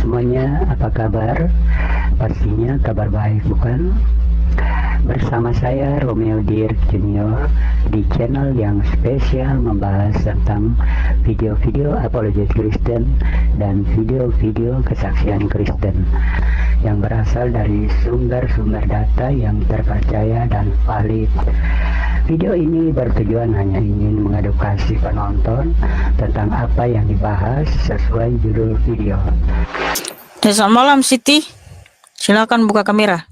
semuanya, apa kabar? Pastinya kabar baik, bukan? Bersama saya Romeo Dirk Junior di channel yang spesial membahas tentang video-video apologet Kristen dan video-video kesaksian Kristen yang berasal dari sumber-sumber data yang terpercaya dan valid. Video ini bertujuan hanya ingin mengedukasi penonton tentang apa yang dibahas sesuai judul video. Selamat malam Siti, silakan buka kamera.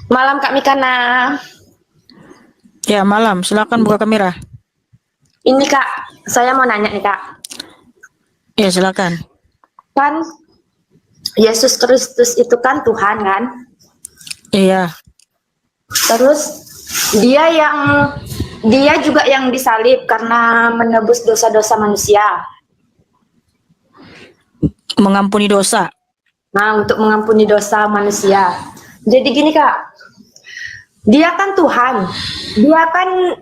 Malam Kak Mikana. Ya malam, silakan buka kamera. Ini Kak, saya mau nanya nih Kak. Ya silakan. Kan Yesus Kristus itu kan Tuhan kan? Iya. Terus dia juga yang disalib karena menebus dosa-dosa manusia. Mengampuni dosa. Nah, untuk mengampuni dosa manusia. Jadi gini Kak, dia kan Tuhan. Dia kan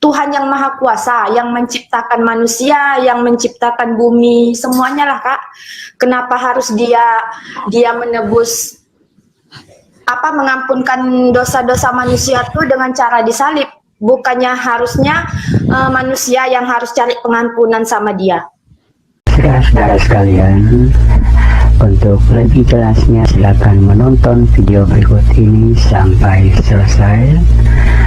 Tuhan yang Maha Kuasa, yang menciptakan manusia, yang menciptakan bumi, semuanya lah Kak. Kenapa harus dia menebus mengampunkan dosa-dosa manusia itu dengan cara disalib? Bukannya harusnya manusia yang harus cari pengampunan sama dia? Saudara sekalian, untuk lebih jelasnya silakan menonton video berikut ini sampai selesai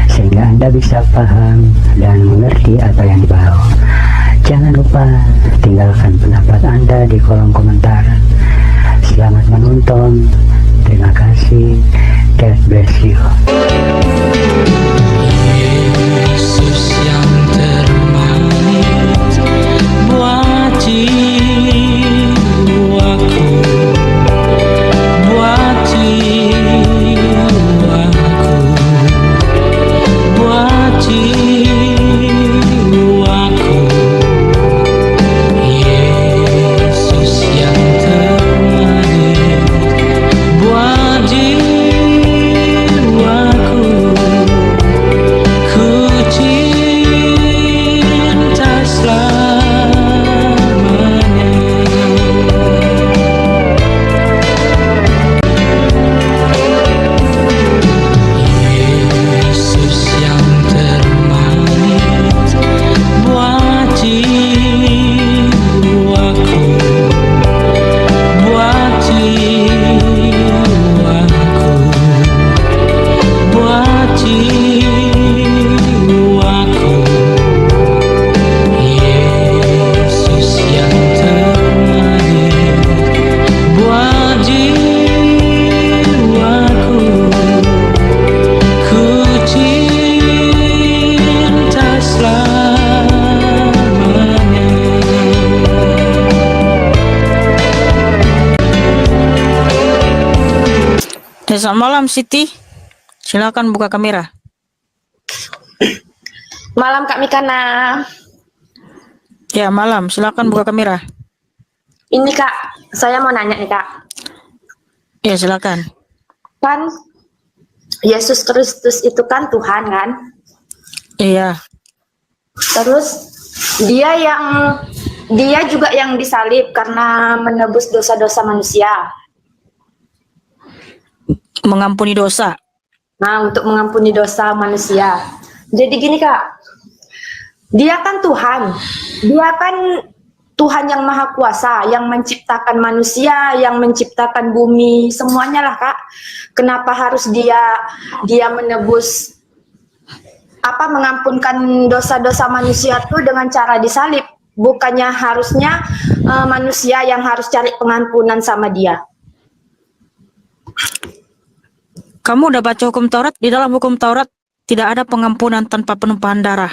sehingga Anda bisa paham dan mengerti apa yang dibahas. Jangan lupa tinggalkan pendapat Anda di kolom komentar. Selamat menonton. Terima kasih. God bless you. Yesus yang termanis buat jiwaku, buat jiwaku, buat jiwaku. Yesus yang termanis buat jiwaku, ku cinta selamanya. Yesus yang termanis buat jiwaku, buat jiwaku, buat jiwaku. Yesus yang termanis buat jiwaku, ku cinta selamanya. Ya, selamat malam Siti, silakan buka kamera. Malam Kak Mikana. Ya malam, silakan buka kamera. Ini Kak, saya mau nanya nih Kak. Ya silakan. Kan Yesus Kristus itu kan Tuhan kan? Iya. Terus dia juga yang disalib karena menebus dosa-dosa manusia. Mengampuni dosa. Nah, untuk mengampuni dosa manusia. Jadi gini Kak, dia kan Tuhan. Dia kan Tuhan yang Maha Kuasa, yang menciptakan manusia, yang menciptakan bumi, semuanya lah Kak. Kenapa harus dia menebus mengampunkan dosa-dosa manusia itu dengan cara disalib? Bukannya harusnya manusia yang harus cari pengampunan sama dia? Kamu udah baca hukum Taurat? Di dalam hukum Taurat tidak ada pengampunan tanpa penumpahan darah.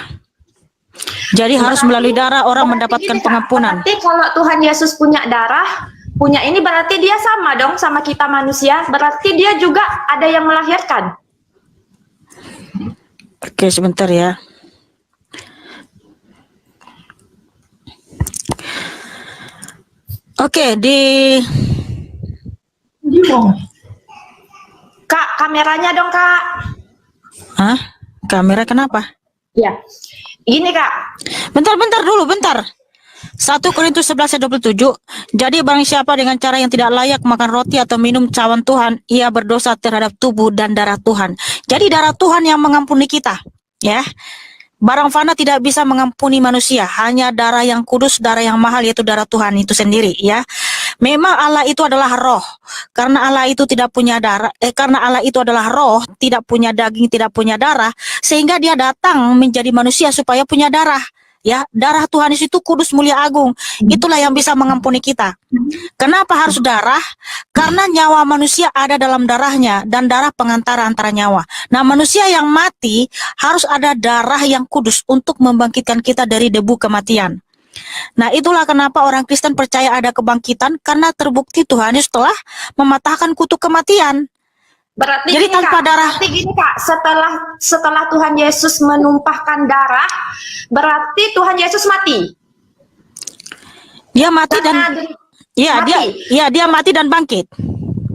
Jadi harus melalui darah orang mendapatkan pengampunan. Berarti kalau Tuhan Yesus punya darah, punya ini, berarti dia sama dong sama kita manusia. Berarti dia juga ada yang melahirkan. Oke, sebentar ya. Oke, Kak, kameranya dong Kak. Hah? Kamera kenapa? Ya, gini Kak. Bentar dulu, bentar. 1 Korintus 11 ayat 27. Jadi barang siapa dengan cara yang tidak layak makan roti atau minum cawan Tuhan, ia berdosa terhadap tubuh dan darah Tuhan. Jadi darah Tuhan yang mengampuni kita, ya. Barang fana tidak bisa mengampuni manusia, hanya darah yang kudus, darah yang mahal, yaitu darah Tuhan itu sendiri, ya. Memang Allah itu adalah roh. Karena Allah itu tidak punya darah, karena Allah itu adalah roh, tidak punya daging, tidak punya darah, sehingga dia datang menjadi manusia supaya punya darah. Ya, darah Tuhan itu kudus, mulia, agung. Itulah yang bisa mengampuni kita. Kenapa harus darah? Karena nyawa manusia ada dalam darahnya dan darah pengantara antara nyawa. Nah, manusia yang mati harus ada darah yang kudus untuk membangkitkan kita dari debu kematian. Nah, itulah kenapa orang Kristen percaya ada kebangkitan, karena terbukti Tuhan Yesus telah mematahkan kutuk kematian. Berarti Jadi gini, tanpa Kak, darah. berarti gini Kak, setelah Tuhan Yesus menumpahkan darah, berarti Tuhan Yesus mati. Dia mati Karena dan mati. dia mati dan bangkit.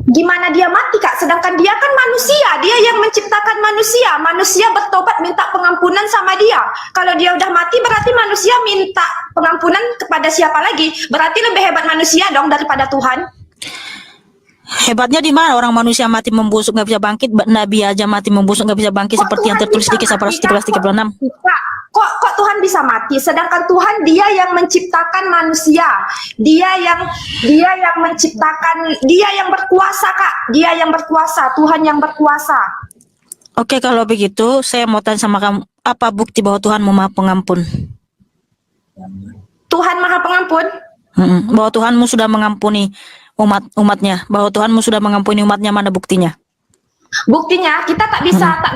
Gimana dia mati Kak? Sedangkan dia kan manusia, dia yang menciptakan manusia. Manusia bertobat minta pengampunan sama dia. Kalau dia udah mati berarti manusia minta pengampunan kepada siapa lagi? Berarti lebih hebat manusia dong daripada Tuhan. Hebatnya di mana orang manusia mati membusuk nggak bisa bangkit, Nabi aja mati membusuk nggak bisa bangkit, seperti yang tertulis di Kisah Para Rasul 13:36. Kok Tuhan bisa mati? Sedangkan Tuhan dia yang menciptakan manusia, dia yang menciptakan, dia yang berkuasa Kak, dia yang berkuasa, Tuhan yang berkuasa. Oke, kalau begitu saya mau tanya sama kamu, apa bukti bahwa Tuhan Maha Pengampun? Tuhan Maha Pengampun? Bahwa Tuhanmu sudah mengampuni umatnya, bahwa Tuhanmu sudah mengampuni umatnya, mana buktinya? Buktinya kita tak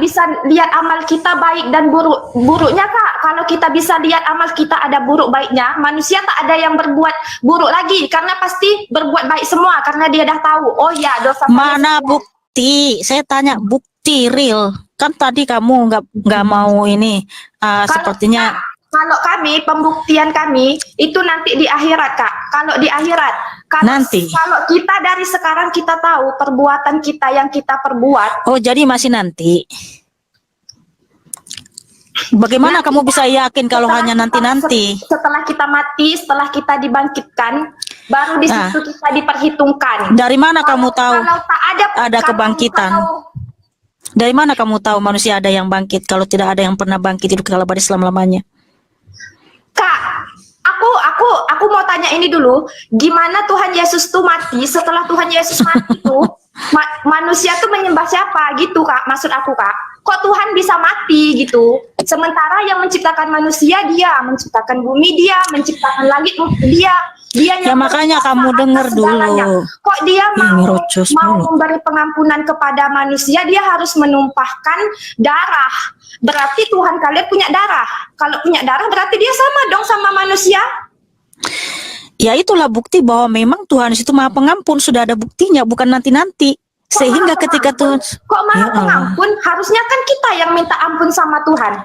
bisa lihat amal kita baik dan buruknya Kak. Kalau kita bisa lihat amal kita ada buruk baiknya, manusia tak ada yang berbuat buruk lagi karena pasti berbuat baik semua karena dia dah tahu. Oh ya, dosa Mana bukti? Saya tanya bukti real. Kan tadi kamu nggak mau ini, sepertinya. Kalau kami, pembuktian kami itu nanti di akhirat Kak. Kalau di akhirat, kalau kita dari sekarang kita tahu perbuatan kita yang kita perbuat. Oh, jadi masih nanti. Bagaimana kamu bisa yakin kalau hanya nanti-nanti? Setelah kita mati, setelah kita dibangkitkan, baru di situ kita diperhitungkan. Dari mana kamu tahu kalau tak ada kebangkitan? Dari mana kamu tahu manusia ada yang bangkit kalau tidak ada yang pernah bangkit hidup kekal abadi selama-lamanya? Kak, aku mau tanya ini dulu, gimana Tuhan Yesus tuh mati? Setelah Tuhan Yesus mati tuh manusia tuh menyembah siapa gitu Kak? Maksud aku Kak, kok Tuhan bisa mati gitu? Sementara yang menciptakan manusia dia, menciptakan bumi dia, menciptakan langit dia Ya makanya kamu dengar dulu. Kok dia mau memberi pengampunan kepada manusia, dia harus menumpahkan darah. Berarti Tuhan kalian punya darah. Kalau punya darah berarti dia sama dong sama manusia. Ya itulah bukti bahwa memang Tuhan itu Maha Pengampun, sudah ada buktinya, bukan nanti-nanti. Sehingga ketika Tuhan Maha Pengampun, harusnya kan kita yang minta ampun sama Tuhan.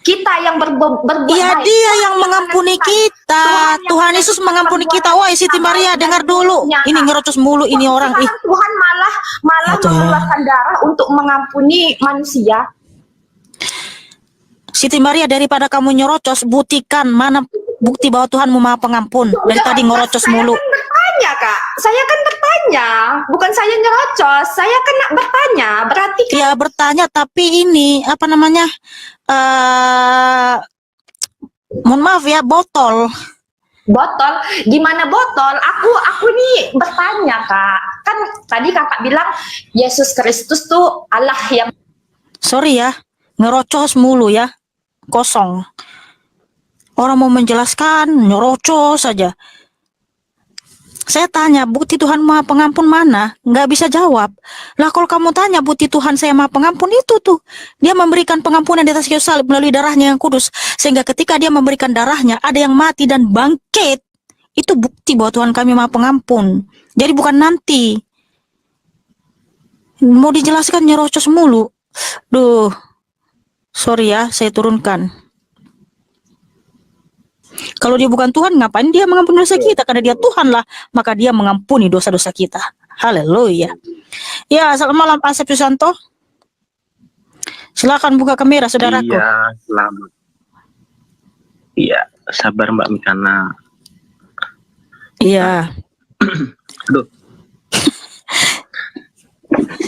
Kita yang berbuat Iya, dia yang mengampuni kita. Tuhan Yesus mengampuni kita. Wah, Siti Maria dengar dulu. Ini ngerocos mulu ini orang. Tuhan malah mengeluarkan darah untuk mengampuni manusia. Siti Maria, daripada kamu nyerocos, buktikan mana bukti bahwa Tuhan Maha Pengampun. Dari tadi ngerocos mulu. Saya kan bertanya Kak, saya kan bertanya, bukan saya nyerocos, saya kan bertanya. Berarti kan... Ya bertanya, tapi ini apa namanya? Mohon maaf ya, botol. Gimana botol? Aku nih bertanya Kak. Kan tadi Kakak bilang Yesus Kristus tuh Allah yang... Sorry ya, ngerocos mulu ya, kosong. Orang mau menjelaskan, nyerocos saja. Saya tanya, bukti Tuhan Maha Pengampun mana? Nggak bisa jawab. Lah kalau kamu tanya, bukti Tuhan saya Maha Pengampun itu tuh. Dia memberikan pengampunan di atas kayu salib melalui darahnya yang kudus. Sehingga ketika dia memberikan darahnya, ada yang mati dan bangkit. Itu bukti bahwa Tuhan kami Maha Pengampun. Jadi bukan nanti. Mau dijelaskan nyerocos mulu. Duh, sorry ya, saya turunkan. Kalau dia bukan Tuhan, ngapain dia mengampuni dosa kita? Karena dia Tuhan lah, maka dia mengampuni dosa-dosa kita. Haleluya. Ya, selamat malam Asep Susanto. Silakan buka kamera, saudaraku. Iya, selamat. Iya, sabar Mbak Mikana. Iya. Aduh,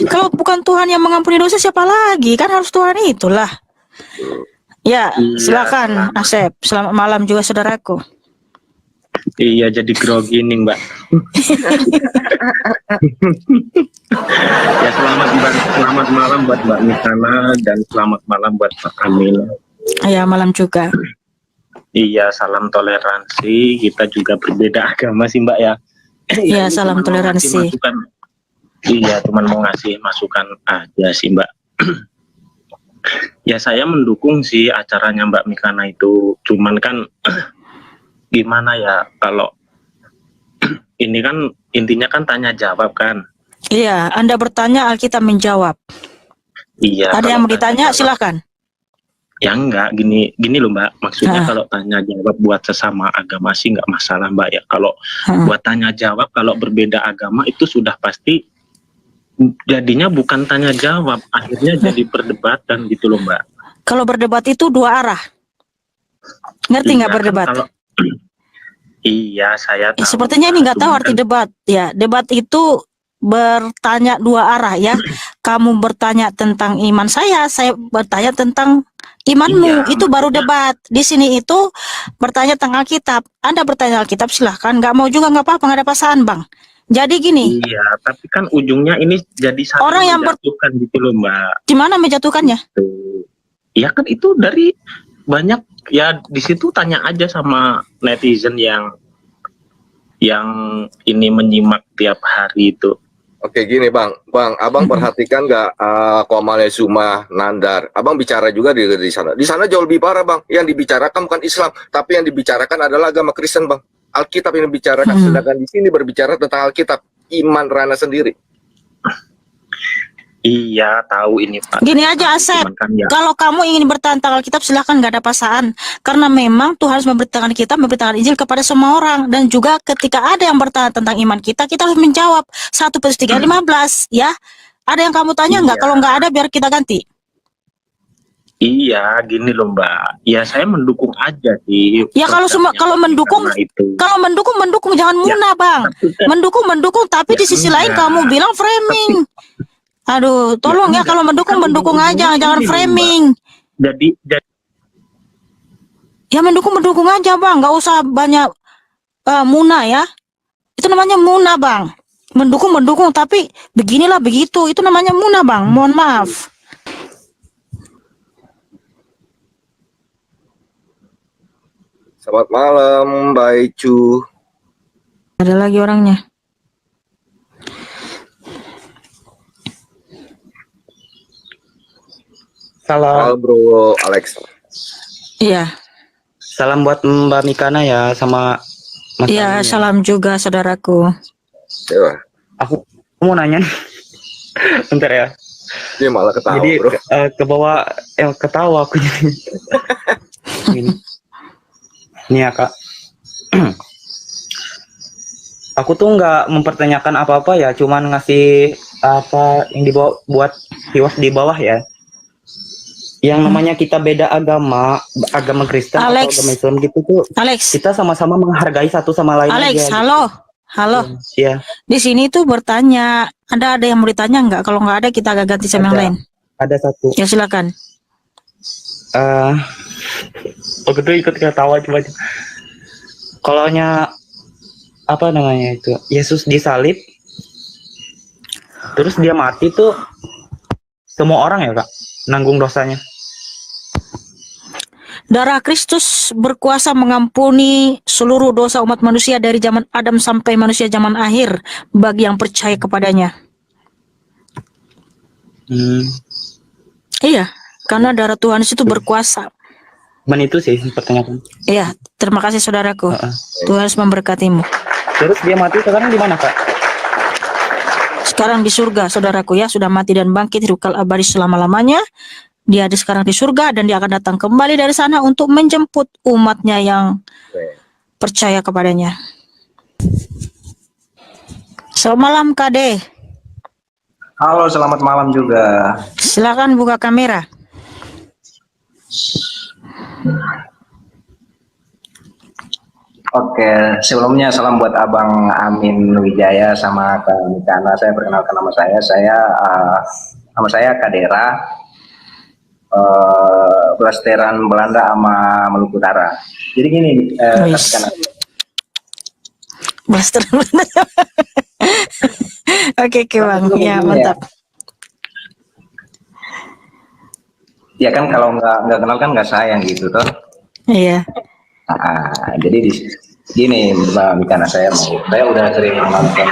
Kalau bukan Tuhan yang mengampuni dosa, siapa lagi? Kan harus Tuhan itulah. Ya, iya, silakan Asep. Selamat malam juga saudaraku. iya jadi grogi nih Mbak. Ya selamat malam buat Mbak Mikana dan selamat malam buat Pak Kamil. Ya, malam juga. Iya, salam toleransi. Kita juga berbeda agama sih Mbak ya. Iya, Ini salam cuman mau ngasih toleransi. masukan. Iya, cuman mau ngasih masukan aja sih Mbak. Ya saya mendukung sih acaranya Mbak Mikana itu. Cuman kan gimana ya kalau ini kan intinya kan tanya jawab kan. Iya, Anda bertanya, Alkitab menjawab. Iya. Ada kalau yang mau tanya ditanya, jawab- silakan. Ya enggak, gini loh Mbak. Maksudnya Ah. kalau tanya jawab buat sesama agama sih enggak masalah Mbak ya. Kalau buat tanya jawab kalau berbeda agama itu sudah pasti jadinya bukan tanya jawab, akhirnya jadi perdebatan gitu loh Mbak. Kalau berdebat itu dua arah. Ngerti nggak Iya, berdebat? kan kalau- iya, saya tahu. Sepertinya ini nggak tahu Cuman arti kan- debat. Ya, debat itu bertanya dua arah ya. Kamu bertanya tentang iman saya bertanya tentang imanmu. Iya, Itu baru maksudnya- debat. Di sini itu bertanya tentang Alkitab. Anda bertanya Alkitab, silahkan. Nggak mau juga nggak apa-apa, nggak ada paksaan, Bang. Jadi gini, Iya, tapi kan ujungnya ini jadi saling Orang yang menjatuhkan gitu loh Mbak. di mana menjatuhkannya? Tuh. Ya kan itu dari banyak ya di situ tanya aja sama netizen yang ini menyimak tiap hari itu. Oke gini bang, abang perhatikan nggak Komale Zuma Nandar, abang bicara juga di sana. Di sana jauh lebih parah bang. Yang dibicarakan bukan Islam, tapi yang dibicarakan adalah agama Kristen bang. Alkitab yang dibicarakan, sedangkan di sini berbicara tentang Alkitab, iman Rana sendiri. Iya tahu ini Pak. Gini aja Asep, Cuman kan ya, kalau kamu ingin bertahan tentang Alkitab silahkan, nggak ada paksaan. Karena memang Tuhan harus memberitakan kita, memberitakan Injil kepada semua orang. Dan juga ketika ada yang bertanya tentang iman kita harus menjawab. 1 Petrus 3:15 ya. Ada yang kamu tanya nggak? Iya. Kalau nggak ada biar kita ganti. iya gini loh Mbak. Ya saya mendukung aja sih. Ya kalau semua kalau mendukung jangan munah Bang. Mendukung tapi di sisi lain kamu bilang framing. Aduh, tolong ya, kalau mendukung aja, jangan framing. Jadi Ya mendukung aja Bang, nggak usah banyak munah ya. Itu namanya munah Bang. Mendukung tapi beginilah begitu, itu namanya munah Bang. Mohon maaf. Selamat malam, Mbak Icu. Ada lagi orangnya. Halo bro, Alex. Iya. Salam buat Mbak Mikana ya sama Mas Iya, Amin ya. salam juga saudaraku. Dewa. Aku mau nanya nih. Bentar ya. Dia malah ketawa Jadi bro. ke bawah ketawa aku jadi. Ini. Nih ya Kak. Aku tuh nggak mempertanyakan apa-apa ya, cuman ngasih apa yang dibawa buat kiwas di bawah ya. Yang namanya kita beda agama Kristen Alex. atau agama Islam gitu tuh, Alex, kita sama-sama menghargai satu sama lain Alex, aja. halo. Halo. Iya, Di sini tuh bertanya. Ada yang mau ditanya nggak? Kalau nggak ada kita agak ganti sama yang Ada. lain. ada satu. Ya silakan. Aku tuh ikut ketawa coba. Kalaunya apa namanya itu? Yesus disalib, terus dia mati tuh semua orang ya Kak nanggung dosanya. Darah Kristus berkuasa mengampuni seluruh dosa umat manusia dari zaman Adam sampai manusia zaman akhir bagi yang percaya kepadanya. Iya, karena darah Tuhan itu berkuasa. Men itu sih pertanyaan. Iya, terima kasih saudaraku. Heeh. Tuhan harus memberkatimu. Terus dia mati sekarang di mana Kak? Sekarang di surga saudaraku ya, sudah mati dan bangkit hidup kekal abadi selama-lamanya. Dia ada sekarang di surga dan dia akan datang kembali dari sana untuk menjemput umatnya yang percaya kepadanya. Selamat malam Kade. Halo, selamat malam juga. Silakan buka kamera. Oke, sebelumnya salam buat Abang Amin Wijaya sama Kak Mikana. Saya perkenalkan nama saya Kadera, Blasteran Belanda sama Maluku Utara. Jadi gini, Master. Oke Bang, ya mantap. Ya kan kalau nggak kenal kan nggak sayang gitu toh. Iya. Jadi gini Mbak Mikana, saya udah sering nonton.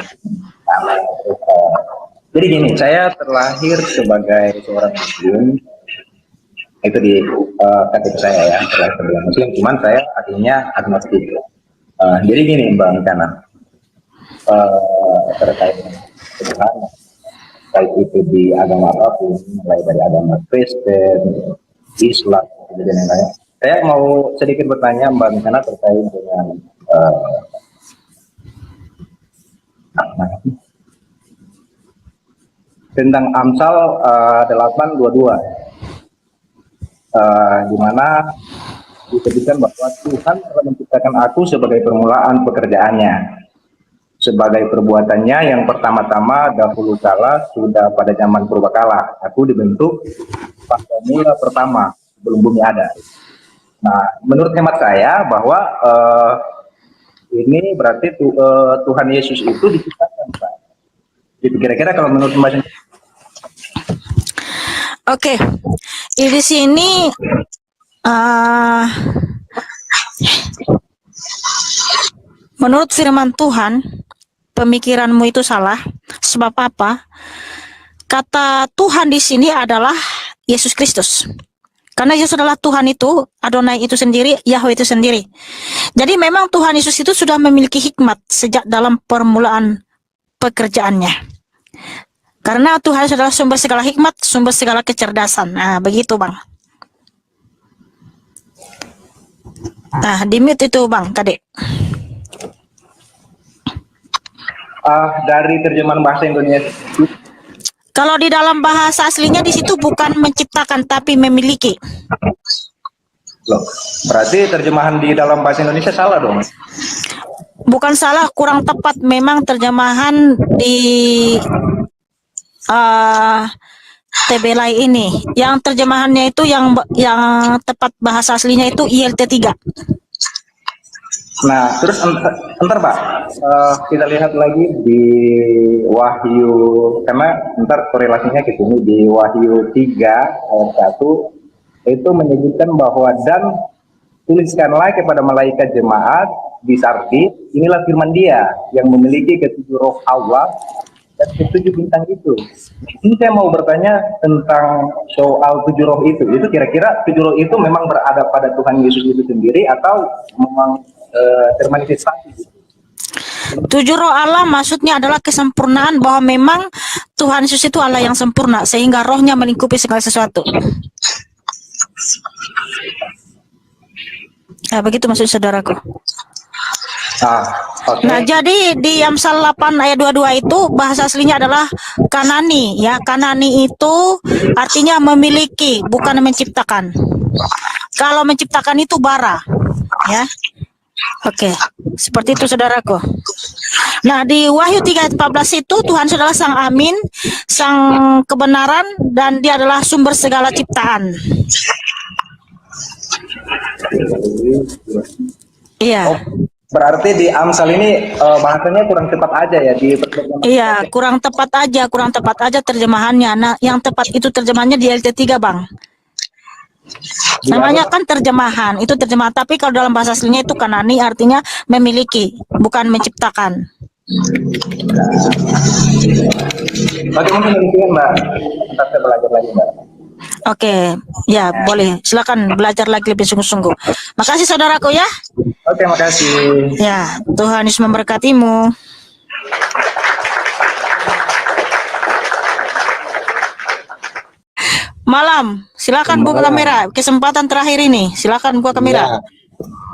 Jadi gini, saya terlahir sebagai seorang Muslim, itu di KTP saya ya, terlahir sebagai Muslim, cuman saya artinya agnostik. Jadi gini Mbak Mikana, terkait Tuhan, baik itu di agama apapun, mulai dari agama Kristen, Islam, dan lain-lain. Saya mau sedikit bertanya Mbak Mikana terkait dengan tentang Amsal 8:22, di mana disebutkan bahwa Tuhan telah menciptakan aku sebagai permulaan pekerjaannya, sebagai perbuatannya yang pertama-tama dahulu kala sudah pada zaman purbakala aku dibentuk pada mula pertama sebelum bumi ada. Nah, menurut hemat saya bahwa ini berarti Tuhan Yesus itu diciptakan, Pak. Jadi kira-kira kalau menurut Mbak. Oke, di sini menurut firman Tuhan, pemikiranmu itu salah. Sebab apa? Kata Tuhan di sini adalah Yesus Kristus. Karena Yesus adalah Tuhan itu, Adonai itu sendiri, Yahweh itu sendiri. Jadi memang Tuhan Yesus itu sudah memiliki hikmat sejak dalam permulaan pekerjaannya. Karena Tuhan adalah sumber segala hikmat, sumber segala kecerdasan. Nah, begitu Bang. Nah, di mute itu Bang, Kadek. Dari terjemahan bahasa Indonesia. Kalau di dalam bahasa aslinya di situ bukan menciptakan tapi memiliki. Loh, berarti terjemahan di dalam bahasa Indonesia salah dong? Bukan salah, kurang tepat. Memang terjemahan di TBLI ini, yang terjemahannya itu yang tepat bahasa aslinya itu ILT 3. Nah, terus entar Pak, kita lihat lagi di Wahyu, karena entar korelasinya ke sini di Wahyu 3 ayat 1 itu menyebutkan bahwa dan tuliskanlah kepada malaikat jemaat di Sardis, inilah firman Dia yang memiliki ketujuh roh Allah dan ketujuh bintang itu. Ini saya mau bertanya tentang soal 7 roh itu. Itu kira-kira 7 roh itu memang berada pada Tuhan Yesus itu sendiri atau memang termanifestasi? 7 roh Allah maksudnya adalah kesempurnaan, bahwa memang Tuhan Yesus itu Allah yang sempurna sehingga rohnya melingkupi segala sesuatu. Nah, begitu maksud saudaraku. Okay. Nah, jadi di Amsal 8 ayat 22 itu bahasa aslinya adalah Kanani, ya. Kanani itu artinya memiliki, bukan menciptakan. Kalau menciptakan itu bara, ya. Oke, seperti itu saudaraku. Nah, di Wahyu 3 ayat 14 itu Tuhan adalah Sang Amin, Sang kebenaran, dan Dia adalah sumber segala ciptaan. Iya. Berarti di Amsal ini bahasanya kurang tepat aja ya di. Iya, kurang tepat aja terjemahannya. Nah, yang tepat itu terjemahannya di LT3, Bang. Namanya kan terjemahan, itu terjemahan, tapi kalau dalam bahasa aslinya itu Kanani artinya memiliki, bukan menciptakan. Bagaimana mungkin Mbak? Kita belajar lagi Mbak. Oke, ya boleh. Silakan belajar lagi lebih sungguh-sungguh. Makasih saudaraku ya. Oke, makasih. Ya, Tuhan Yesus memberkatimu. Malam, silakan buka kamera. Kesempatan terakhir ini, silakan buka kamera. Ya,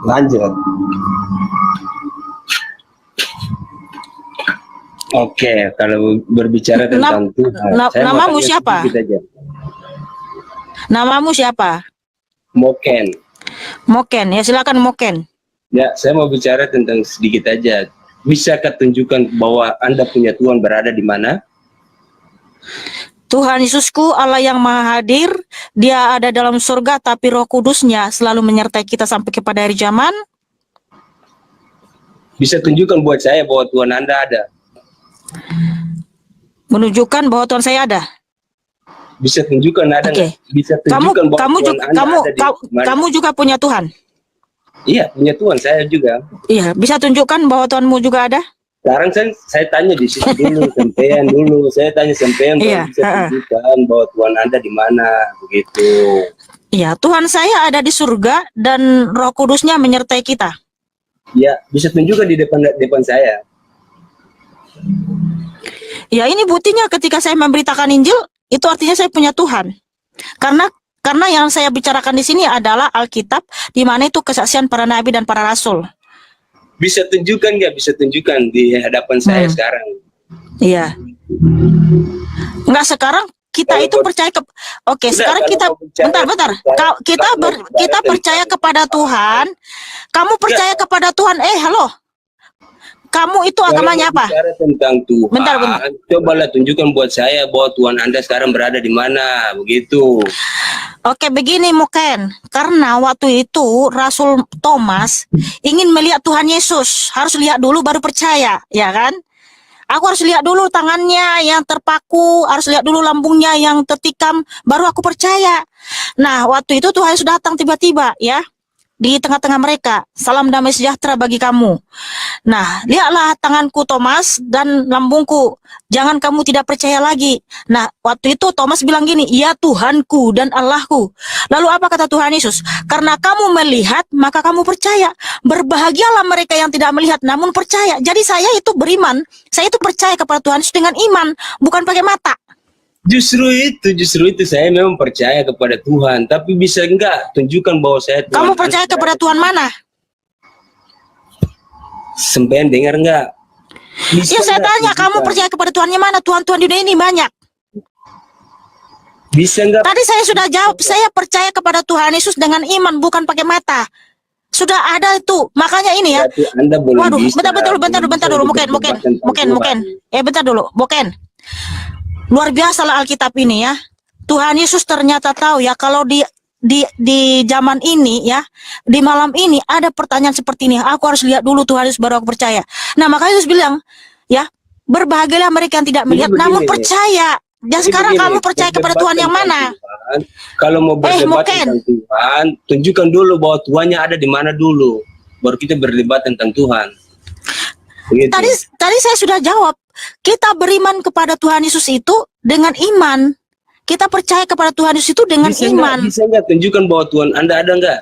lanjut. Oke, kalau berbicara tentang Tuhan, namamu siapa? Namamu siapa? Moken. Moken, ya silakan Moken. Ya, saya mau bicara tentang sedikit aja. Bisakah tunjukkan bahwa Anda punya Tuhan berada di mana? Tuhan Yesusku Allah yang maha hadir, dia ada dalam surga tapi Roh Kudusnya selalu menyertai kita sampai kepada akhir zaman. Bisa tunjukkan buat saya bahwa Tuhan Anda ada. Menunjukkan bahwa Tuhan saya ada. Bisa tunjukkan ada Oke. nggak? Bisa Kamu tunjukkan bahwa kamu Tuhan juga Anda ada di mana? kamu juga punya Tuhan. Iya, punya Tuhan saya juga. Iya, bisa tunjukkan bahwa Tuhanmu juga ada? Sekarang saya tanya di situ dulu, sampean dulu. Saya tanya sampean, Iya, bisa tunjukkan bahwa Tuhan Anda di mana, begitu. Iya, Tuhan saya ada di surga dan Roh Kudusnya menyertai kita. Ya, bisa tunjukkan di depan saya. Ya, ini buktinya ketika saya memberitakan Injil, itu artinya saya punya Tuhan. Karena yang saya bicarakan di sini adalah Alkitab, di mana itu kesaksian para nabi dan para rasul. Bisa tunjukkan nggak? Bisa tunjukkan di hadapan saya sekarang. Iya. Enggak, sekarang kita itu percaya ke Oke, sekarang kita bentar. Kita percaya kepada Tuhan. Kamu percaya kepada Tuhan. Halo. Kamu itu agamanya apa? Bicara tentang Tuhan. Bentar. Cobalah tunjukkan buat saya bahwa Tuhan Anda sekarang berada di mana, begitu. Oke, begini Moken. Karena waktu itu Rasul Thomas ingin melihat Tuhan Yesus. Harus lihat dulu baru percaya, ya kan? Aku harus lihat dulu tangannya yang terpaku, harus lihat dulu lambungnya yang tertikam, baru aku percaya. Nah, waktu itu Tuhan Yesus datang tiba-tiba, ya, di tengah-tengah mereka. Salam damai sejahtera bagi kamu. Nah, lihatlah tanganku Thomas dan lambungku. Jangan kamu tidak percaya lagi. Nah, waktu itu Thomas bilang gini, ya Tuhanku dan Allahku. Lalu apa kata Tuhan Yesus? Karena kamu melihat, maka kamu percaya. Berbahagialah mereka yang tidak melihat, namun percaya. Jadi saya itu beriman. Saya itu percaya kepada Tuhan Yesus dengan iman, bukan pakai mata. Justru itu saya memang percaya kepada Tuhan, tapi bisa enggak tunjukkan bahwa saya Tuhan. Kamu percaya kepada Tuhan mana? Sampean dengar enggak? Iya, saya tanya, kamu percaya kepada Tuhannya mana? Tuhan-Tuhan di dunia ini banyak. Bisa enggak? Tadi saya sudah jawab, saya percaya kepada Tuhan Yesus dengan iman, bukan pakai mata. Sudah ada itu, makanya ini ya. Anda belum Waduh, bisa, bentar dulu, mungkin. Bentar dulu, Moken. Luar biasa lah Alkitab ini ya. Tuhan Yesus ternyata tahu ya kalau di zaman ini ya, di malam ini ada pertanyaan seperti ini. Aku harus lihat dulu Tuhan Yesus baru aku percaya. Nah, makanya Yesus bilang ya, berbahagialah mereka yang tidak melihat namun percaya. Dan sekarang kamu percaya kepada Tuhan yang mana? Tuhan, kalau mau berdebat tentang Tuhan, tunjukkan dulu bahwa Tuhannya ada di mana dulu. Baru kita berdebat tentang Tuhan. Begitu. Tadi saya sudah jawab. Kita beriman kepada Tuhan Yesus itu dengan iman. Kita percaya kepada Tuhan Yesus itu dengan iman. Bisa nggak tunjukkan bahwa Tuhan Anda ada nggak?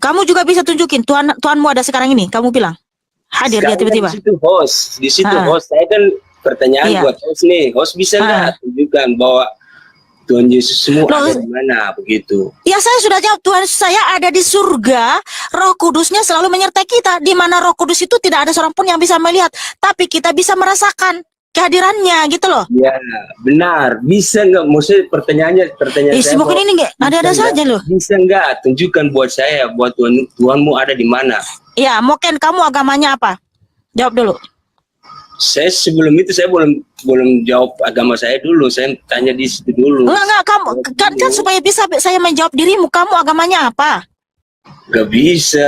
Kamu juga bisa tunjukin Tuhanmu ada sekarang ini. Kamu bilang hadir dia tiba-tiba. Di situ host. Saya kan pertanyaan buat host nih. Host bisa nggak tunjukkan bahwa Tuhan Yesus semua ada di mana, begitu? Ya, saya sudah jawab. Tuhan saya ada di surga. Roh Kudusnya selalu menyertai kita. Di mana Roh Kudus itu tidak ada seorang pun yang bisa melihat, tapi kita bisa merasakan kehadirannya, gitu loh. Ya, benar. Bisa nggak? Maksudnya pertanyaan saya. Mungkin ini nggak ada saja loh. Bisa nggak tunjukkan buat saya, buat Tuhanmu ada di mana? Ya, mungkin kamu agamanya apa? Jawab dulu. Saya sebelum itu saya belum jawab agama saya dulu. Saya tanya di situ dulu. Enggak, kamu kan supaya bisa saya menjawab dirimu. Kamu agamanya apa? Gak bisa.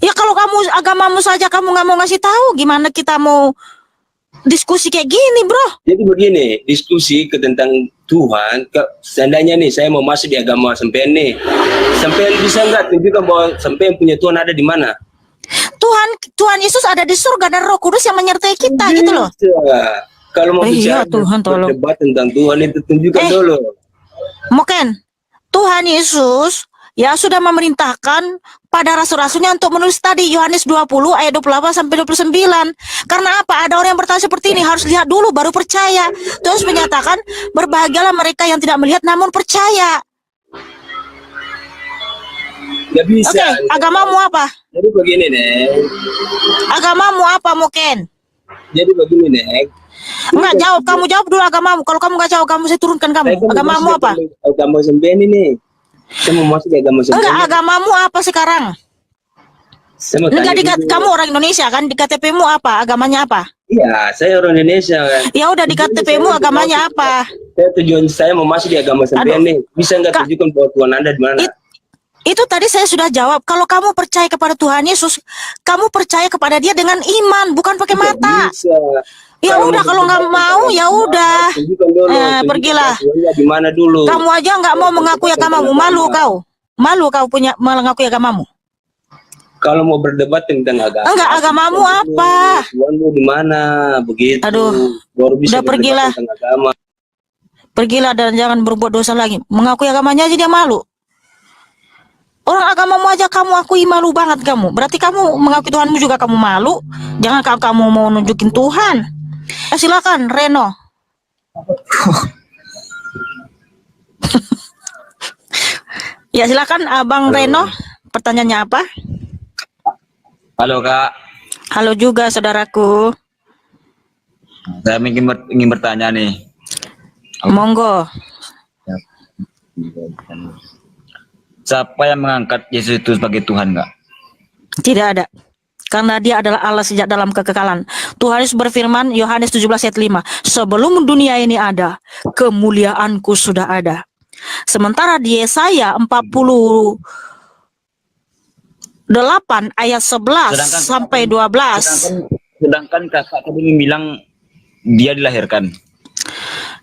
Ya kalau kamu agamamu saja kamu nggak mau ngasih tahu, gimana kita mau diskusi kayak gini, bro? Jadi begini, diskusi tentang Tuhan. Seandainya nih saya mau masuk di agama sampean nih, sampean bisa nggak tunjukkan bahwa sampean punya Tuhan ada di mana? Tuhan Yesus ada di surga dan Roh Kudus yang menyertai kita, gitu loh. Kalau mau bicara berdebat tentang Tuhan itu tunjukkan dulu. Mungkin Tuhan Yesus ya sudah memerintahkan pada rasul-rasulnya untuk menulis tadi Yohanes 20 ayat 28 sampai 29. Karena apa? Ada orang yang bertanya seperti ini, harus lihat dulu baru percaya. Terus menyatakan berbahagialah mereka yang tidak melihat namun percaya. Gak bisa. Oke, agamamu apa? Jadi begini, Nek. Agamamu apa, Moken? Jadi begini, Nek. Enggak, jawab. Kamu jawab dulu agamamu. Kalau kamu nggak jawab, kamu saya turunkan kamu. Agamamu apa? Agama sampean ini. Saya mau masuk di agama Enggak, sebenarnya. agamamu apa sekarang? Saya mau Enggak, tanya dulu. kamu orang Indonesia kan? Di KTP-mu apa? Agamanya apa? Iya, saya orang Indonesia kan. Ya udah, di KTP-mu agamanya apa? Tujuan saya mau masuk di agama sampean nih. Bisa nggak tunjukkan bahwa Tuhan Anda di mana? Itu tadi saya sudah jawab. Kalau kamu percaya kepada Tuhan Yesus, kamu percaya kepada Dia dengan iman, bukan pakai mata. Bisa. Ya udah, kalau nggak mau ya udah. Pergilah. Di mana dulu? Kamu aja nggak mau mengakui agamamu, malu kau. Malu kau punya mengakui agamamu. Kalau mau berdebat tentang agama. Enggak, agamamu apa? Tuhanmu di mana? Begitu. Aduh. Baru bisa Udah, pergilah. tentang agama. Pergilah dan jangan berbuat dosa lagi. Mengakui agamanya aja dia malu. Orang agamamu aja kamu akui, malu banget kamu. Berarti kamu mengakui Tuhanmu juga kamu malu. Jangan kamu mau nunjukin Tuhan. Silakan Reno. Ya silakan Abang Reno. Pertanyaannya apa? Halo Kak. Halo juga saudaraku. Saya ingin bertanya nih. Monggo. Siapa yang mengangkat Yesus itu sebagai Tuhan Kak? Tidak ada. Karena Dia adalah Allah sejak dalam kekekalan. Tuhan Yesus berfirman, Yohanes 17 ayat 5, sebelum dunia ini ada, kemuliaanku sudah ada. Sementara di Yesaya 48 ayat 11 sampai 12. Sedangkan kakak tadi bilang dia dilahirkan.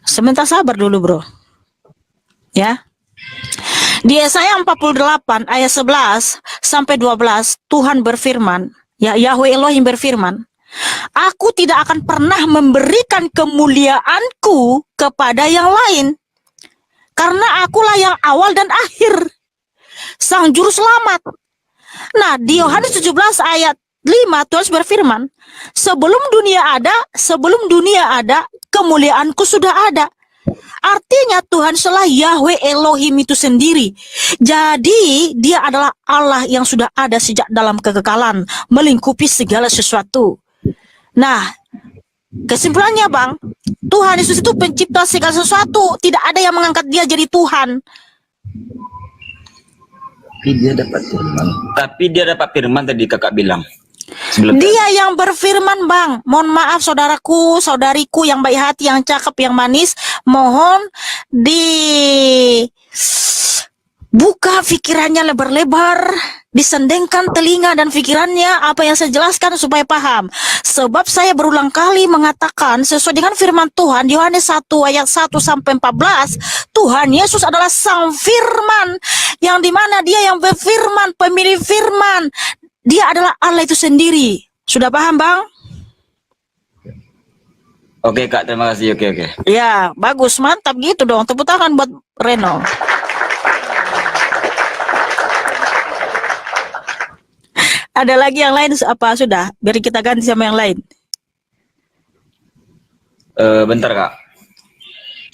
Sebentar, sabar dulu bro. Ya. Di Yesaya 48 ayat 11 sampai 12, Tuhan berfirman, ya, Yahweh Elohim berfirman, aku tidak akan pernah memberikan kemuliaanku kepada yang lain, karena akulah yang awal dan akhir, sang juru selamat. Nah, di Yohanes 17 ayat 5, Tuhan berfirman, sebelum dunia ada, kemuliaanku sudah ada. Artinya Tuhan adalah Yahweh Elohim itu sendiri. Jadi dia adalah Allah yang sudah ada sejak dalam kekekalan, melingkupi segala sesuatu. Nah, kesimpulannya Bang, Tuhan Yesus itu pencipta segala sesuatu. Tidak ada yang mengangkat Dia jadi Tuhan. Tapi dia dapat firman tadi kakak bilang. Dia yang berfirman Bang. Mohon maaf saudaraku, saudariku yang baik hati, yang cakep, yang manis, mohon buka pikirannya lebar-lebar, disendengkan telinga dan pikirannya apa yang saya jelaskan supaya paham. Sebab saya berulang kali mengatakan sesuai dengan firman Tuhan, Yohanes 1 ayat 1 sampai 14, Tuhan Yesus adalah sang firman, yang dimana Dia yang berfirman, pemilik firman. Dia adalah Allah itu sendiri. Sudah paham Bang? Oke Kak, terima kasih. Oke. Ya, bagus, mantap gitu dong. Tepuk tangan buat Reno. Ada lagi yang lain apa sudah? Biar kita ganti sama yang lain. Bentar Kak.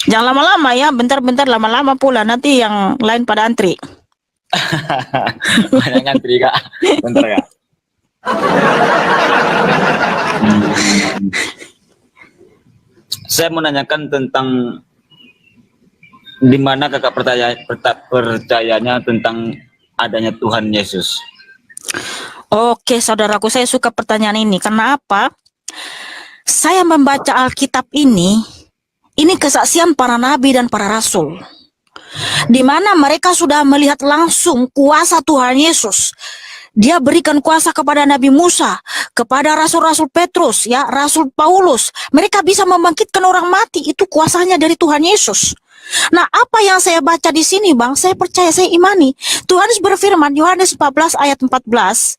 Jangan lama-lama ya, bentar-bentar, lama-lama pula. Nanti yang lain pada antri. Banyak ngantri Kak. Bentar Kak. Saya mau nanyakan tentang di mana kakak percayanya tentang adanya Tuhan Yesus. Oke, saudaraku, saya suka pertanyaan ini. Kenapa? Saya membaca Alkitab ini kesaksian para nabi dan para rasul, di mana mereka sudah melihat langsung kuasa Tuhan Yesus. Dia berikan kuasa kepada Nabi Musa, kepada rasul-rasul Petrus, ya, Rasul Paulus. Mereka bisa membangkitkan orang mati, itu kuasanya dari Tuhan Yesus. Nah, apa yang saya baca di sini, Bang, saya percaya, saya imani. Tuhan berfirman, Yohanes 14 ayat 14.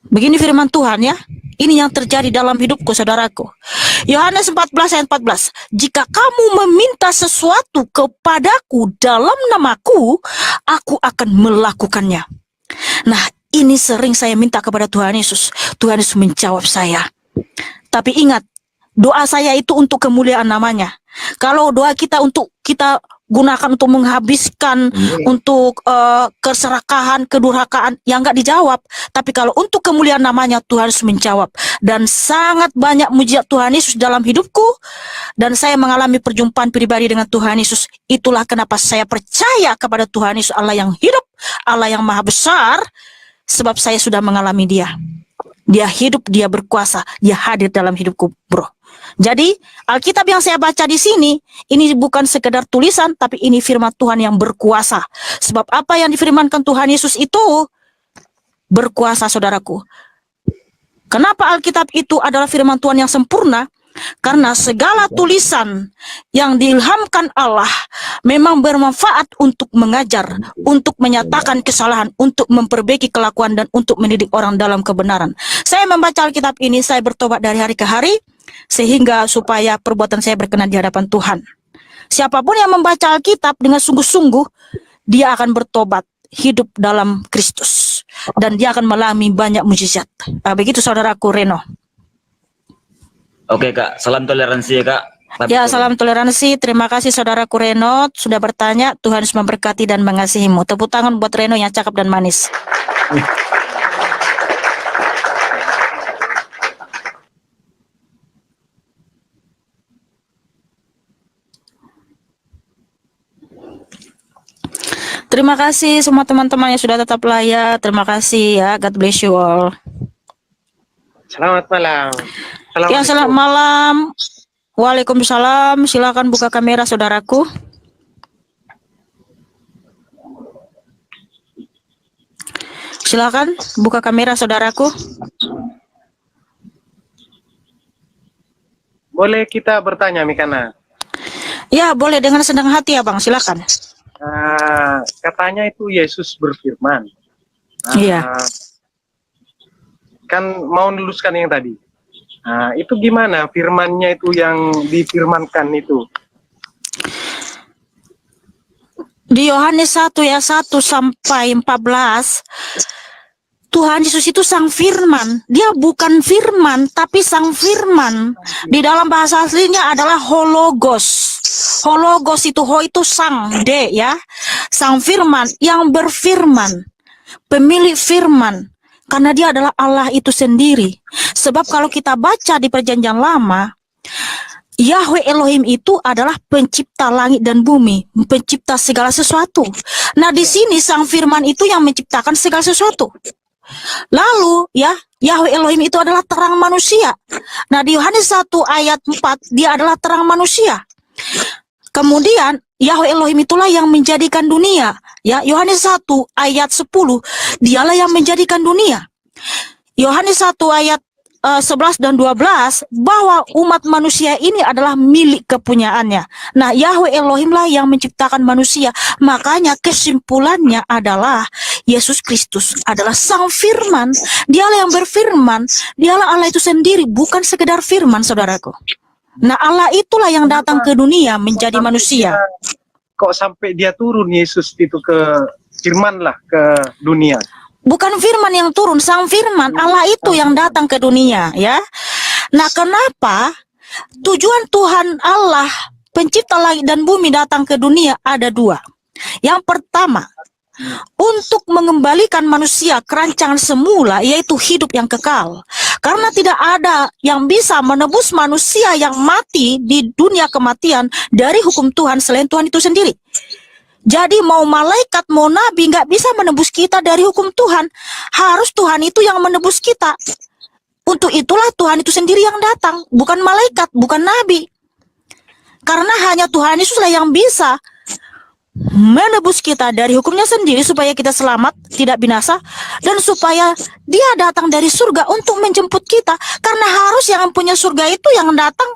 Begini firman Tuhan ya. Ini yang terjadi dalam hidupku, saudaraku. Yohanes 14 ayat 14. Jika kamu meminta sesuatu kepadaku dalam namaku, aku akan melakukannya. Nah, ini sering saya minta kepada Tuhan Yesus. Tuhan Yesus menjawab saya. Tapi ingat, doa saya itu untuk kemuliaan namanya. Kalau doa kita untuk kita gunakan untuk menghabiskan, untuk keserakahan, kedurhakaan, yang nggak dijawab. Tapi kalau untuk kemuliaan namanya, Tuhan harus menjawab. Dan sangat banyak mujizat Tuhan Yesus dalam hidupku, dan saya mengalami perjumpaan pribadi dengan Tuhan Yesus. Itulah kenapa saya percaya kepada Tuhan Yesus, Allah yang hidup, Allah yang maha besar, sebab saya sudah mengalami Dia. Dia hidup, Dia berkuasa, Dia hadir dalam hidupku, bro. Jadi Alkitab yang saya baca di sini, ini bukan sekedar tulisan, tapi ini firman Tuhan yang berkuasa. Sebab apa yang difirmankan Tuhan Yesus itu berkuasa, saudaraku. Kenapa Alkitab itu adalah firman Tuhan yang sempurna? Karena segala tulisan yang diilhamkan Allah memang bermanfaat untuk mengajar, untuk menyatakan kesalahan, untuk memperbaiki kelakuan, dan untuk mendidik orang dalam kebenaran. Saya membaca Alkitab ini, saya bertobat dari hari ke hari, sehingga supaya perbuatan saya berkenan di hadapan Tuhan. Siapapun yang membaca Alkitab dengan sungguh-sungguh, dia akan bertobat, hidup dalam Kristus, dan dia akan mengalami banyak mujizat. Begitu saudaraku Reno. Oke Kak, salam toleransi ya Kak. Ya, salam toleransi. Terima kasih saudaraku Reno sudah bertanya. Tuhan Yesus memberkati dan mengasihimu. Tepuk tangan buat Reno yang cakep dan manis. Terima kasih semua teman-teman yang sudah tetap layar. Terima kasih ya. God bless you all. Selamat malam. Ya, selamat malam. Waalaikumsalam. Silakan buka kamera saudaraku. Silakan buka kamera saudaraku. Boleh kita bertanya, Mikana? Ya, boleh, dengan senang hati ya Bang. Silakan. Katanya itu Yesus berfirman. Iya. Kan mau meluluskan yang tadi. Itu gimana firmannya itu yang difirmankan itu? Di Yohanes 1 ya 1 sampai 14, Tuhan Yesus itu sang firman. Dia bukan firman, tapi sang firman. Di dalam bahasa aslinya adalah hologos. Hologos itu, ho itu sang, de ya. Sang firman yang berfirman. Pemilik firman. Karena dia adalah Allah itu sendiri. Sebab kalau kita baca di perjanjian lama, Yahweh Elohim itu adalah pencipta langit dan bumi, pencipta segala sesuatu. Nah, di sini sang firman itu yang menciptakan segala sesuatu. Lalu ya, Yahweh Elohim itu adalah terang manusia. Nah, di Yohanes 1 ayat 4, dia adalah terang manusia. Kemudian Yahweh Elohim itulah yang menjadikan dunia. Ya, Yohanes 1 ayat 10, dialah yang menjadikan dunia. Yohanes 1 ayat 11 dan 12, bahwa umat manusia ini adalah milik kepunyaannya. Nah, Yahweh Elohim lah yang menciptakan manusia. Makanya kesimpulannya adalah Yesus Kristus adalah sang firman. Dialah yang berfirman, dialah Allah itu sendiri, bukan sekedar firman, saudaraku. Nah, Allah itulah yang datang ke dunia menjadi manusia. Kok sampai dia turun Yesus itu ke firman lah ke dunia? Bukan firman yang turun, sang firman, Allah itu yang datang ke dunia ya. Nah, kenapa tujuan Tuhan Allah pencipta langit dan bumi datang ke dunia ada dua. Yang pertama, untuk mengembalikan manusia ke rancangan semula, yaitu hidup yang kekal. Karena tidak ada yang bisa menebus manusia yang mati di dunia kematian dari hukum Tuhan selain Tuhan itu sendiri. Jadi mau malaikat, mau nabi nggak bisa menebus kita dari hukum Tuhan. Harus Tuhan itu yang menebus kita. Untuk itulah Tuhan itu sendiri yang datang, bukan malaikat, bukan nabi. Karena hanya Tuhan Yesuslah yang bisa menebus kita dari hukumnya sendiri supaya kita selamat, tidak binasa, dan supaya dia datang dari surga untuk menjemput kita. Karena harus yang punya surga itu yang datang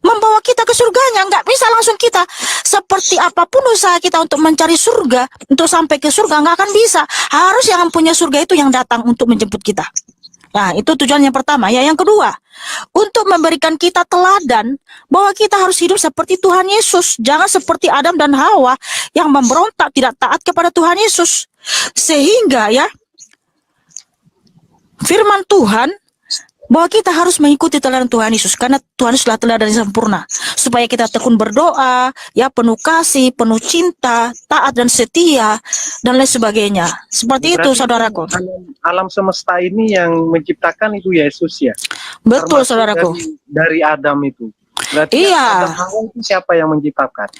membawa kita ke surganya, nggak bisa langsung kita. Seperti apapun usaha kita untuk mencari surga, untuk sampai ke surga nggak akan bisa. Harus yang punya surga itu yang datang untuk menjemput kita. Nah, itu tujuan yang pertama. Ya, yang kedua, untuk memberikan kita teladan bahwa kita harus hidup seperti Tuhan Yesus. Jangan seperti Adam dan Hawa yang memberontak, tidak taat kepada Tuhan Yesus. Sehingga ya, firman Tuhan bahwa kita harus mengikuti teladan Tuhan Yesus, karena Tuhan Yesuslah teladan yang sempurna, supaya kita tekun berdoa, ya, penuh kasih, penuh cinta, taat dan setia, dan lain sebagainya. Seperti itu, Berarti saudaraku. alam semesta ini yang menciptakan itu Yesus ya. Betul, Termasuk saudaraku. dari Adam itu. Berarti Iya. Adam Hawa itu siapa yang menciptakan?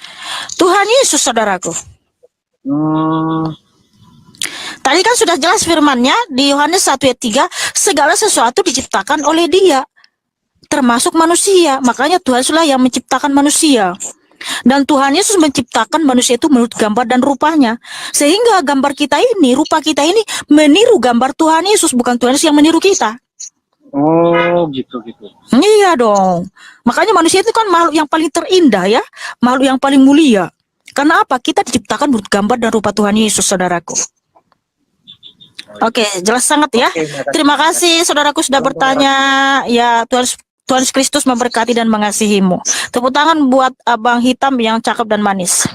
Tuhan Yesus, saudaraku. Hmm, Tadi kan sudah jelas firman-Nya di Yohanes 1 ayat 3, segala sesuatu diciptakan oleh Dia, termasuk manusia. Makanya Tuhan Yesuslah yang menciptakan manusia. Dan Tuhan Yesus menciptakan manusia itu menurut gambar dan rupanya. Sehingga gambar kita ini, rupa kita ini meniru gambar Tuhan Yesus, bukan Tuhan Yesus yang meniru kita. oh gitu. Iya dong. Makanya manusia itu kan makhluk yang paling terindah, ya, makhluk yang paling mulia. Karena apa? Kita diciptakan menurut gambar dan rupa Tuhan Yesus, saudaraku. Oke, jelas sangat ya. Terima kasih saudaraku sudah bertanya. Ya, Tuhan Yesus Kristus memberkati dan mengasihimu. Tepuk tangan buat Abang Hitam yang cakep dan manis.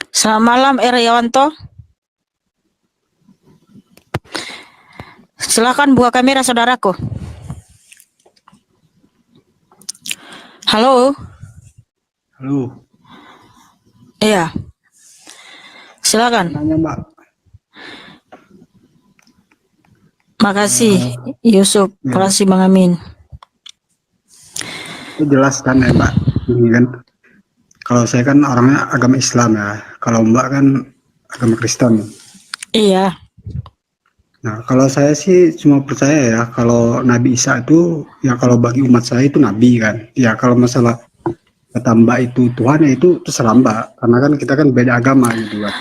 Selamat malam, Eriawanto. Silakan buka kamera, saudaraku. Halo. Halo. Iya. Silakan. Tanya, Mbak. Makasih, Yusuf. Makasih, Bang Amin. Itu jelas kan ya, Mbak. Ini kan, kalau saya kan orangnya agama Islam ya. Kalau Mbak kan agama Kristen. Iya. Nah, kalau saya sih cuma percaya ya, kalau Nabi Isa itu, ya kalau bagi umat saya itu Nabi kan. Ya kalau masalah kata Mbak itu Tuhan, ya itu terserah Mbak. Karena kan kita kan beda agama gitu kan.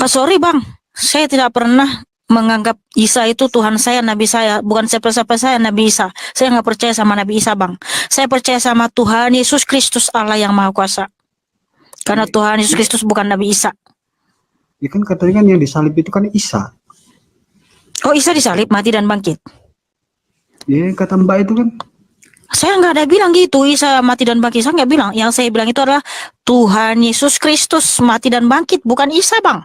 Sorry Bang, saya tidak pernah menganggap Isa itu Tuhan saya, Nabi saya. Bukan siapa-siapa saya, Nabi Isa. Saya nggak percaya sama Nabi Isa, Bang. Saya percaya sama Tuhan Yesus Kristus, Allah yang Maha Kuasa. Karena Tuhan Yesus Kristus bukan Nabi Isa. Ya kan katanya kan yang disalib itu kan Isa. Oh, Isa disalib, mati dan bangkit. Ya kata Mbak itu kan. Saya nggak ada bilang gitu, Isa mati dan bangkit. Saya nggak bilang. Yang saya bilang itu adalah Tuhan Yesus Kristus mati dan bangkit, bukan Isa, Bang.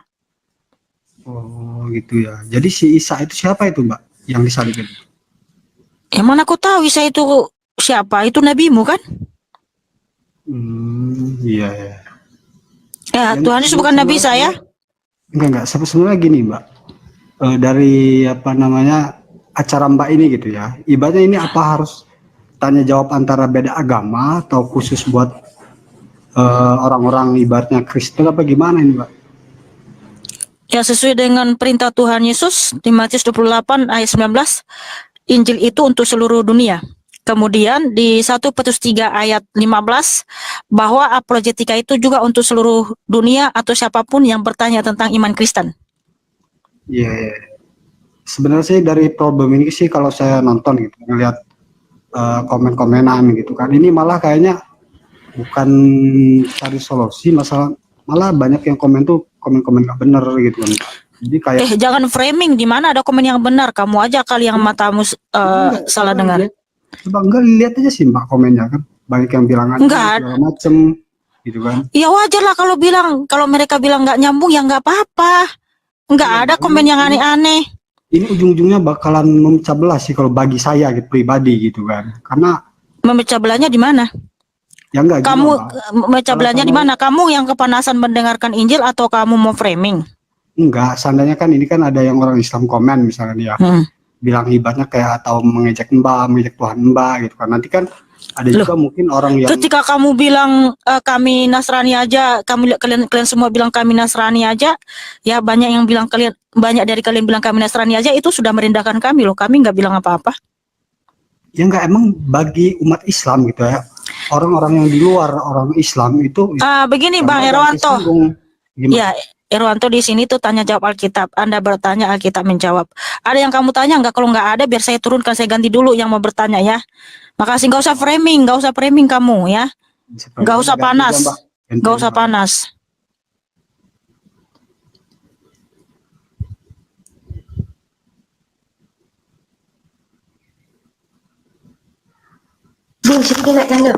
Oh gitu ya. Jadi si Isa itu siapa itu Mbak? Yang disalib itu? Ya mana aku tahu Isa itu siapa? Itu nabimu kan? Iya ya. Ya, Tuhan Yesus bukan Nabi saya. Enggak. Sebenarnya gini Mbak. Dari apa namanya acara Mbak ini gitu ya. Ibaratnya ini apa harus tanya jawab antara beda agama atau khusus buat orang-orang ibaratnya Kristen apa gimana ini Mbak? Ya, sesuai dengan perintah Tuhan Yesus di Matius 28 ayat 19, Injil itu untuk seluruh dunia. Kemudian di 1 Petrus 3 ayat 15, bahwa apologetika itu juga untuk seluruh dunia atau siapapun yang bertanya tentang iman Kristen. Iya. Sebenarnya sih dari problem ini sih kalau saya nonton gitu, ngelihat komen-komenan gitu kan, ini malah kayaknya bukan cari solusi masalah, malah banyak yang komen tuh komen-komen gak bener gitu kan. Jadi kayak jangan framing, di mana ada komen yang benar, kamu aja kali yang matamu salah dengar. Coba enggak lihat aja sih Mbak komennya kan, banyak yang bilang enggak segala macem gitu kan. Ya wajar lah kalau mereka bilang nggak nyambung, ya nggak apa-apa. Nggak ada komen yang aneh-aneh. Ini ujung-ujungnya bakalan memecah belah sih kalau bagi saya gitu, pribadi gitu kan. Karena memecah belahnya di mana? Ya enggak. Kamu memecah belahnya di mana? Kamu yang kepanasan mendengarkan Injil atau kamu mau framing? Enggak, seandainya kan ini kan ada yang orang Islam komen misalnya dia bilang ibaratnya kayak atau mengejek Tuhan Mbak gitu kan. Nanti kan ada juga mungkin orang yang ketika kamu bilang kami Nasrani aja, kalian semua bilang kami Nasrani aja, ya banyak yang bilang banyak dari kalian bilang kami Nasrani aja, itu sudah merendahkan kami loh. Kami nggak bilang apa-apa. Ya enggak, emang bagi umat Islam gitu ya, orang-orang yang di luar orang Islam itu begini Bang Erwanto. Ya, Erwanto di sini tuh tanya jawab Alkitab. Anda bertanya, Alkitab menjawab. Ada yang kamu tanya nggak? Kalau nggak ada, biar saya turunkan, saya ganti dulu yang mau bertanya ya. Makasih, nggak usah framing kamu ya. Nggak usah panas, nggak usah panas. Bung, siapa nak tanya?